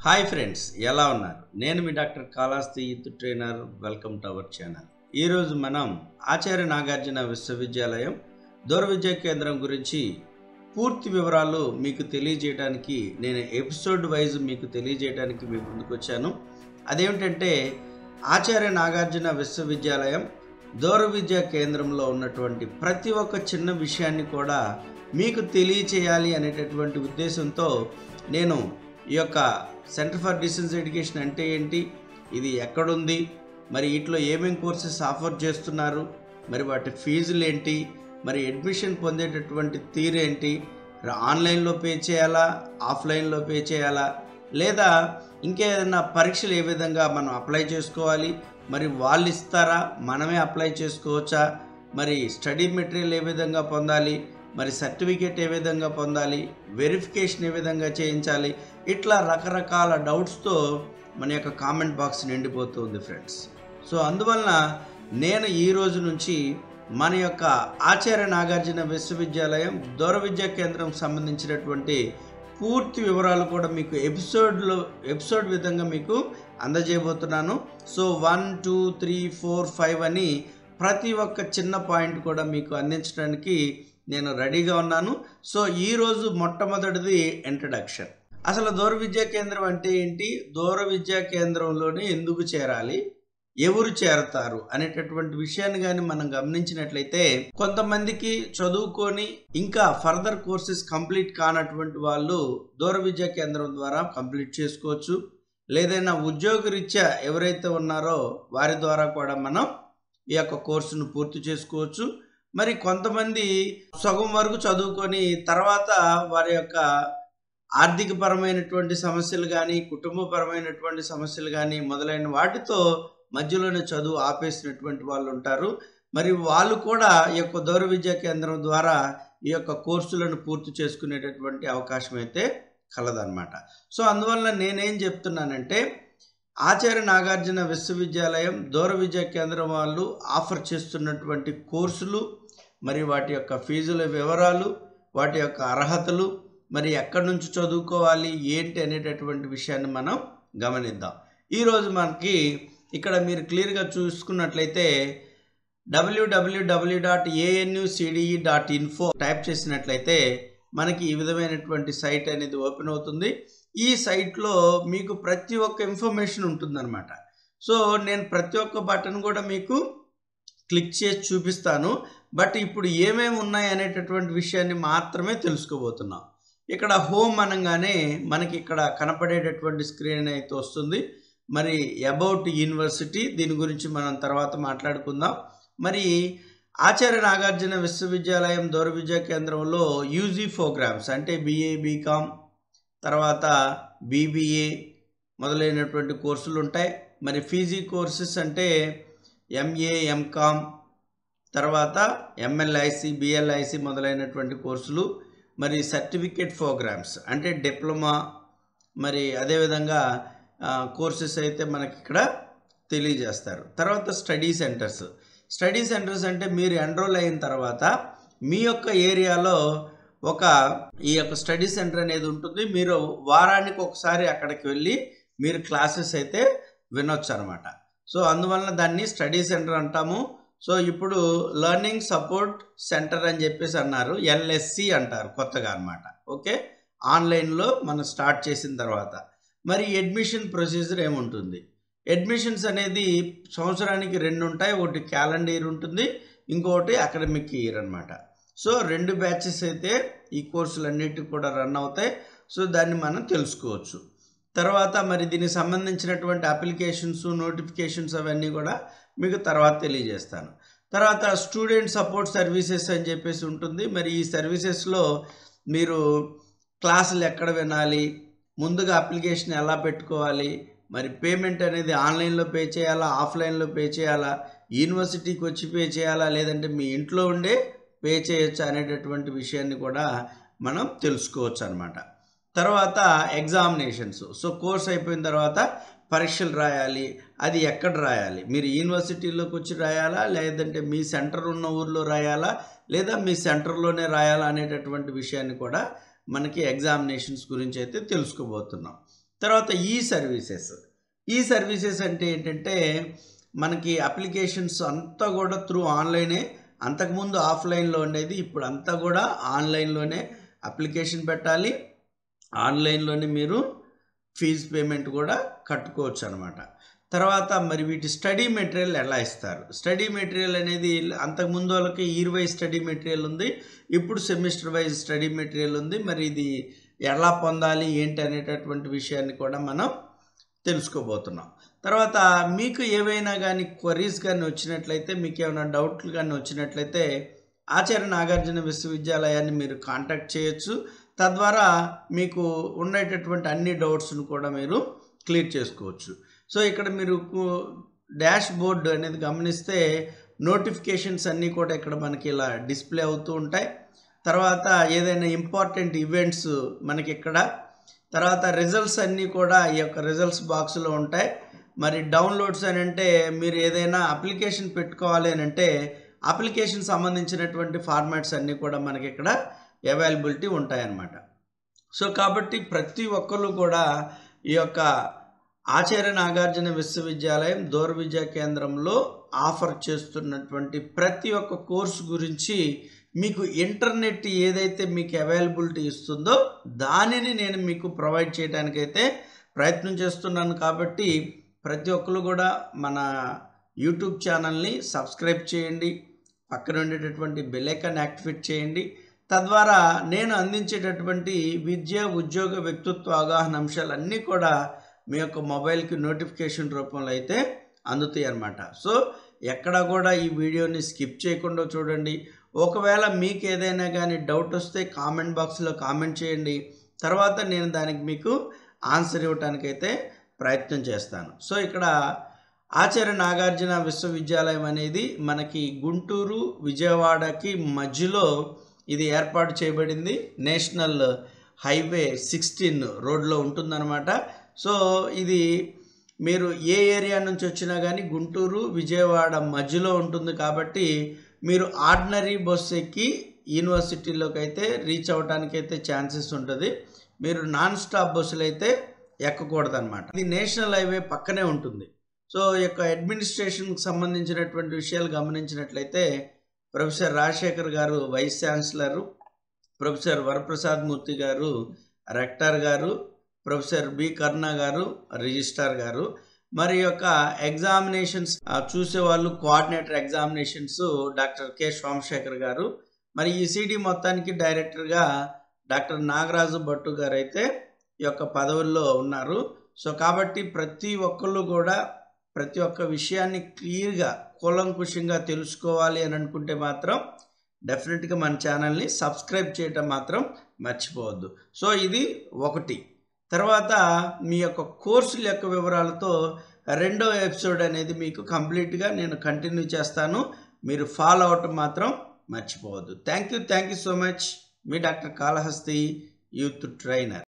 Hi friends, ఎలా ఉన్నారు? నేను మీ doctor Kalahasti youth trainer. Welcome to our channel. ఈరోజు మనం ఆచార్య నాగార్జున విశ్వవిద్యాలయం దూర విద్యా కేంద్రం గురించి పూర్తి వివరాలు మీకు తెలియజేయడానికి నేను ఎపిసోడ్ వైజ్ మీకు తెలియజేయడానికి మీ ముందుకు వచ్చాను. అదేమిటంటే ఆచార్య నాగార్జున విశ్వవిద్యాలయం దూర విద్యా కేంద్రంలో ఉన్నటువంటి ప్రతి ఒక్క చిన్న విషయాన్ని కూడా మీకు తెలియచేయాలి అనేటటువంటి ఉద్దేశంతో నేను ఈ యొక్క సెంటర్ ఫర్ డిస్టెన్స్ ఎడ్యుకేషన్ అంటే ఏంటి, ఇది ఎక్కడుంది, మరి వీటిలో ఏమేమి కోర్సెస్ ఆఫర్ చేస్తున్నారు, మరి వాటి ఫీజులు ఏంటి, మరి అడ్మిషన్ పొందేటటువంటి తీరేంటి, ఆన్లైన్లో పే చేయాలా, ఆఫ్లైన్లో పే చేయాలా, లేదా ఇంకేదైనా పరీక్షలు ఏ విధంగా మనం అప్లై చేసుకోవాలి, మరి వాళ్ళు ఇస్తారా, మనమే అప్లై చేసుకోవచ్చా, మరి స్టడీ మెటీరియల్ ఏ విధంగా పొందాలి, మరి సర్టిఫికేట్ ఏ విధంగా పొందాలి, వెరిఫికేషన్ ఏ విధంగా చేయించాలి, ఇట్లా రకరకాల డౌట్స్తో మన యొక్క కామెంట్ బాక్స్ నిండిపోతుంది ఫ్రెండ్స్. సో అందువలన నేను ఈ రోజు నుంచి మన యొక్క ఆచార్య నాగార్జున విశ్వవిద్యాలయం దూర విద్యా కేంద్రం సంబంధించినటువంటి పూర్తి వివరాలు కూడా మీకు ఎపిసోడ్ విధంగా మీకు అందజేయబోతున్నాను. సో 1, 2, 3, 4, 5 అని ప్రతి ఒక్క చిన్న పాయింట్ కూడా మీకు అందించడానికి నేను రెడీగా ఉన్నాను. సో ఈరోజు మొట్టమొదటిది ఇంట్రడక్షన్. అసలు దూర విద్యా కేంద్రం అంటే ఏంటి, దూర విద్యా కేంద్రంలోనే ఎందుకు చేరాలి, ఎవరు చేరతారు అనేటటువంటి విషయాన్ని కానీ మనం గమనించినట్లయితే, కొంతమందికి చదువుకొని ఇంకా ఫర్దర్ కోర్సెస్ కంప్లీట్ కానటువంటి వాళ్ళు దూర విద్యా కేంద్రం ద్వారా కంప్లీట్ చేసుకోవచ్చు. లేదైనా ఉద్యోగరీత్యా ఎవరైతే ఉన్నారో వారి ద్వారా కూడా మనం ఈ యొక్క కోర్సును పూర్తి చేసుకోవచ్చు. మరి కొంతమంది సగం వరకు చదువుకొని తర్వాత వారి యొక్క ఆర్థికపరమైనటువంటి సమస్యలు కానీ, కుటుంబపరమైనటువంటి సమస్యలు కానీ మొదలైన వాటితో మధ్యలోనే చదువు ఆపేసినటువంటి వాళ్ళు ఉంటారు. మరి వాళ్ళు కూడా ఈ యొక్క దూర విద్యా కేంద్రం ద్వారా ఈ యొక్క కోర్సులను పూర్తి చేసుకునేటటువంటి అవకాశం అయితే కలదన్నమాట. సో అందువల్ల నేనేం చెప్తున్నానంటే, ఆచార్య నాగార్జున విశ్వవిద్యాలయం దూర విద్యా కేంద్రం వాళ్ళు ఆఫర్ చేస్తున్నటువంటి కోర్సులు, మరి వాటి యొక్క ఫీజుల వివరాలు, వాటి యొక్క అర్హతలు, మరి ఎక్కడి నుంచి చదువుకోవాలి ఏంటి అనేటటువంటి విషయాన్ని మనం గమనిద్దాం. ఈరోజు మనకి ఇక్కడ మీరు క్లియర్గా చూసుకున్నట్లయితే www.anucde.info టైప్ చేసినట్లయితే మనకి ఈ విధమైనటువంటి సైట్ అనేది ఓపెన్ అవుతుంది. ఈ సైట్లో మీకు ప్రతి ఒక్క ఇన్ఫర్మేషన్ ఉంటుందన్నమాట. సో నేను ప్రతి ఒక్క బటన్ కూడా మీకు క్లిక్ చేసి చూపిస్తాను. బట్ ఇప్పుడు ఏమేమి ఉన్నాయి అనేటటువంటి విషయాన్ని మాత్రమే తెలుసుకోబోతున్నాం. ఇక్కడ హోమ్ అనగానే మనకి ఇక్కడ కనపడేటటువంటి స్క్రీన్ అయితే వస్తుంది. మరి అబౌట్ యూనివర్సిటీ, దీని గురించి మనం తర్వాత మాట్లాడుకుందాం. మరి ఆచార్య నాగార్జున విశ్వవిద్యాలయం దూర విద్యా కేంద్రంలో యూజీ ప్రోగ్రామ్స్ అంటే BA, BCom, తర్వాత BBA మొదలైనటువంటి కోర్సులు ఉంటాయి. మరి పీజీ కోర్సెస్ అంటే MA, MCom, తర్వాత MLIC, BLIC మొదలైనటువంటి కోర్సులు. మరి సర్టిఫికేట్ ప్రోగ్రామ్స్ అంటే డిప్లొమా, మరి అదేవిధంగా కోర్సెస్ అయితే మనకి ఇక్కడ తెలియజేస్తారు. తర్వాత స్టడీ సెంటర్స్ అంటే మీరు ఎన్రోల్ అయిన తర్వాత మీ యొక్క ఏరియాలో ఈ యొక్క స్టడీ సెంటర్ అనేది ఉంటుంది. మీరు వారానికి ఒకసారి అక్కడికి వెళ్ళి మీరు క్లాసెస్ అయితే వినొచ్చు అనమాట. సో అందువలన దాన్ని స్టడీ సెంటర్ అంటాము. సో ఇప్పుడు లెర్నింగ్ సపోర్ట్ సెంటర్ అని చెప్పేసి అన్నారు, LSC అంటారు కొత్తగా అనమాట. ఓకే, ఆన్లైన్లో మనం స్టార్ట్ చేసిన తర్వాత మరి అడ్మిషన్ ప్రొసీజర్ ఏముంటుంది. అడ్మిషన్స్ అనేది సంవత్సరానికి 2 ఉంటాయి. ఒకటి క్యాలెండర్ ఇయర్ ఉంటుంది, ఇంకొకటి అకాడమిక్ ఇయర్ అనమాట. సో 2 బ్యాచెస్ అయితే ఈ కోర్సులన్నిటికి కూడా రన్ అవుతాయి. సో దాన్ని మనం తెలుసుకోవచ్చు. తర్వాత మరి దీనికి సంబంధించినటువంటి అప్లికేషన్స్, నోటిఫికేషన్స్ అవన్నీ కూడా మీకు తర్వాత తెలియజేస్తాను. తర్వాత స్టూడెంట్ సపోర్ట్ సర్వీసెస్ అని చెప్పేసి ఉంటుంది. మరి ఈ సర్వీసెస్లో మీరు క్లాసులు ఎక్కడ వినాలి, ముందుగా అప్లికేషన్ ఎలా పెట్టుకోవాలి, మరి పేమెంట్ అనేది ఆన్లైన్లో పే చేయాలా, ఆఫ్లైన్లో పే చేయాలా, యూనివర్సిటీకి వచ్చి పే చేయాలా, లేదంటే మీ ఇంట్లో ఉండే పే చేయొచ్చా అనేటటువంటి విషయాన్ని కూడా మనం తెలుసుకోవచ్చు అనమాట. తర్వాత ఎగ్జామినేషన్స్. సో కోర్స్ అయిపోయిన తర్వాత పరీక్షలు రాయాలి. అది ఎక్కడ రాయాలి, మీరు యూనివర్సిటీలోకి వచ్చి రాయాలా, లేదంటే మీ సెంటర్ ఉన్న ఊర్లో రాయాలా, లేదా మీ సెంటర్లోనే రాయాలా అనేటటువంటి విషయాన్ని కూడా మనకి ఎగ్జామినేషన్స్ గురించి అయితే తెలుసుకోబోతున్నాం. తర్వాత ఈ సర్వీసెస్ అంటే ఏంటంటే మనకి అప్లికేషన్స్ అంతా కూడా త్రూ ఆన్లైనే. అంతకుముందు ఆఫ్లైన్లో ఉండేది, ఇప్పుడు అంతా కూడా ఆన్లైన్లోనే అప్లికేషన్ పెట్టాలి, ఆన్లైన్లోనే మీరు ఫీజు పేమెంట్ కూడా కట్టుకోవచ్చు అనమాట. తర్వాత మరి వీటి స్టడీ మెటీరియల్ ఎలా ఇస్తారు? స్టడీ మెటీరియల్ అనేది అంతకుముందు వాళ్ళకి ఇయర్ వైజ్ స్టడీ మెటీరియల్ ఉంది, ఇప్పుడు సెమిస్టర్ వైజ్ స్టడీ మెటీరియల్ ఉంది. మరి ఇది ఎలా పొందాలి ఏంటి అనేటటువంటి విషయాన్ని కూడా మనం తెలుసుకోబోతున్నాం. తర్వాత మీకు ఏవైనా కానీ క్వరీస్ కానీ వచ్చినట్లయితే, మీకు ఏమైనా డౌట్లు కానీ వచ్చినట్లయితే ఆచార్య నాగార్జున విశ్వవిద్యాలయాన్ని మీరు కాంటాక్ట్ చేయొచ్చు. తద్వారా మీకు ఉండేటటువంటి అన్ని డౌట్స్ను కూడా మీరు క్లియర్ చేసుకోవచ్చు. సో ఇక్కడ మీరు డాష్ బోర్డు అనేది గమనిస్తే నోటిఫికేషన్స్ అన్నీ కూడా ఇక్కడ మనకి ఇలా డిస్ప్లే అవుతూ ఉంటాయి. తర్వాత ఏదైనా ఇంపార్టెంట్ ఈవెంట్స్ మనకి ఇక్కడ, తర్వాత రిజల్ట్స్ అన్నీ కూడా ఈ యొక్క రిజల్ట్స్ బాక్స్లో ఉంటాయి. మరి డౌన్లోడ్స్ అని అంటే మీరు ఏదైనా అప్లికేషన్ పెట్టుకోవాలి అని అంటే అప్లికేషన్ సంబంధించినటువంటి ఫార్మాట్స్ అన్నీ కూడా మనకి ఇక్కడ అవైలబిలిటీ ఉంటాయన్నమాట. సో కాబట్టి ప్రతి ఒక్కరు కూడా ఈ యొక్క ఆచార్య నాగార్జున విశ్వవిద్యాలయం దూర విద్యా కేంద్రంలో ఆఫర్ చేస్తున్నటువంటి ప్రతి ఒక్క కోర్సు గురించి మీకు ఇంటర్నెట్ ఏదైతే మీకు అవైలబిలిటీ ఇస్తుందో దానిని నేను మీకు ప్రొవైడ్ చేయడానికైతే ప్రయత్నం చేస్తున్నాను. కాబట్టి ప్రతి ఒక్కరు కూడా మన యూట్యూబ్ ఛానల్ని సబ్స్క్రైబ్ చేయండి, పక్కన ఉండేటటువంటి బెల్ ఐకాన్ యాక్టివేట్ చేయండి. తద్వారా నేను అందించేటటువంటి విద్య, ఉద్యోగ, వ్యక్తిత్వ అవగాహన అంశాలన్నీ కూడా మీ యొక్క మొబైల్కి నోటిఫికేషన్ రూపంలో అయితే అందుతాయి అన్నమాట. సో ఎక్కడ కూడా ఈ వీడియోని స్కిప్ చేయకుండా చూడండి. ఒకవేళ మీకు ఏదైనా కానీ డౌట్ వస్తే కామెంట్ బాక్స్లో కామెంట్ చేయండి. తర్వాత నేను దానికి మీకు ఆన్సర్ ఇవ్వటానికైతే ప్రయత్నం చేస్తాను. సో ఇక్కడ ఆచార్య నాగార్జున విశ్వవిద్యాలయం అనేది మనకి గుంటూరు, విజయవాడకి మధ్యలో ఇది ఏర్పాటు చేయబడింది. నేషనల్ హైవే 16 రోడ్లో ఉంటుందన్నమాట. సో ఇది మీరు ఏ ఏరియా నుంచి వచ్చినా కానీ గుంటూరు, విజయవాడ మధ్యలో ఉంటుంది. కాబట్టి మీరు ఆర్డినరీ బస్సు ఎక్కి యూనివర్సిటీలోకి అయితే రీచ్ అవ్వడానికి అయితే ఛాన్సెస్ ఉంటుంది. మీరు నాన్ స్టాప్ బస్సులు అయితే ఎక్కకూడదు అనమాట. ఇది నేషనల్ హైవే పక్కనే ఉంటుంది. సో ఈ యొక్క అడ్మినిస్ట్రేషన్కి సంబంధించినటువంటి విషయాలు గమనించినట్లయితే ప్రొఫెసర్ రాజశేఖర్ గారు వైస్ ఛాన్సలరు, ప్రొఫెసర్ వరప్రసాద్ మూర్తి గారు రెక్టర్ గారు, ప్రొఫెసర్ బి కరుణ గారు రిజిస్ట్రార్ గారు. మరి యొక్క ఎగ్జామినేషన్స్ చూసేవాళ్ళు coordinator examinations doctor K Somashekar గారు. మరి ఈ సిడి మొత్తానికి డైరెక్టర్గా డాక్టర్ నాగరాజు భట్టు గారు అయితే ఈ యొక్క పదవుల్లో ఉన్నారు. సో కాబట్టి ప్రతి ఒక్కళ్ళు కూడా ప్రతి ఒక్క విషయాన్ని క్లియర్గా కూలంకుషంగా తెలుసుకోవాలి అని అనుకుంటే మాత్రం డెఫినెట్గా మన ఛానల్ని సబ్స్క్రైబ్ చేయటం మాత్రం మర్చిపోవద్దు. సో ఇది ఒకటి. తర్వాత మీ యొక్క కోర్సుల యొక్క వివరాలతో రెండో ఎపిసోడ్ అనేది మీకు కంప్లీట్గా నేను కంటిన్యూ చేస్తాను. మీరు ఫాలో అవటం మాత్రం మర్చిపోవద్దు. Thank you so much. Me doctor Kalahasti youth trainer.